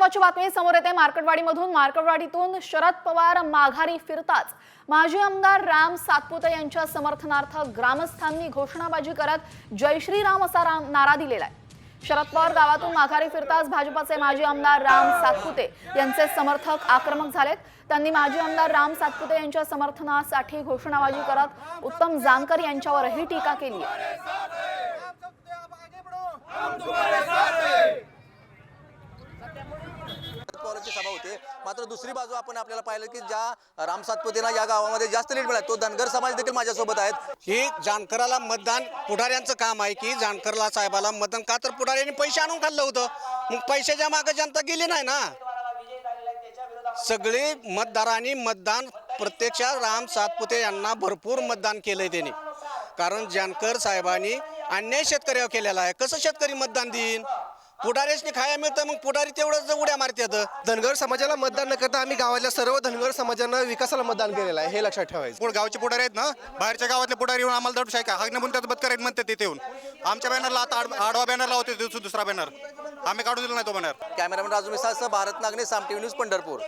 महत्त्वाची बातमी समोर येते मार्केटवाडीतून शरद पवार माघारी फिरताच माजी आमदार राम सातपुते यांच्या समर्थनार्थ ग्रामस्थांनी घोषणाबाजी करत जय श्रीराम असा नारा दिलेला आहे। शरद पवार गावातून माघारी फिरताच भाजपाचे माजी आमदार राम सातपुते यांचे समर्थक आक्रमक झालेत। त्यांनी माजी आमदार राम सातपुते यांच्या समर्थनासाठी घोषणाबाजी करत उत्तम जानकर यांच्यावरही टीका केली आहे। पवारांची सभा होते, मात्र दुसरी बाजू आपण आपल्याला पाहिलं की ज्या राम सातपुतेंना या गावामध्ये जास्त लीड मिळाला तो धनगर समाज देखील माझ्यासोबत आहेत। ही जानकराला मतदान पुढाऱ्यांचं काम आहे की जानकरला साहेबाला मतदान का तर पुढाऱ्यांनी पैसे आणून खाल्लं होतं, मग पैशाच्या मागे जनता गेली नाही ना। सगळे मतदारांनी मतदान प्रत्यक्षात राम सातपुते यांना भरपूर मतदान केलंय त्यांनी, कारण जानकर साहेबांनी अन्याय शेतकऱ्यावर केलेला आहे। कसं शेतकरी मतदान देईन? पुढाऱ्याने खाया मिळतं, मग पुढारी तेवढंच उड्या मारतात। धनगर समाजाला मतदान न करता आम्ही गावातल्या सर्व धनगर समाजांना विकासाला मतदान केलेलं आहे, हे लक्षात ठेवायचं। गावचे पुढारी आहेत ना, बाहेरच्या गावातले पुढारी येऊन आम्हाला दडू का हाक म्हणून त्यात बदकर म्हणतात तिथे येऊन आमच्या बॅनरला आता आडवा बॅनर लावते, दुसरा बॅनर आम्ही काढून दिला नाही तो बॅनर। कॅमेरामॅन राजू मिसाळसह भारत नागणे, साम टीव्ही न्यूज, पंढरपूर।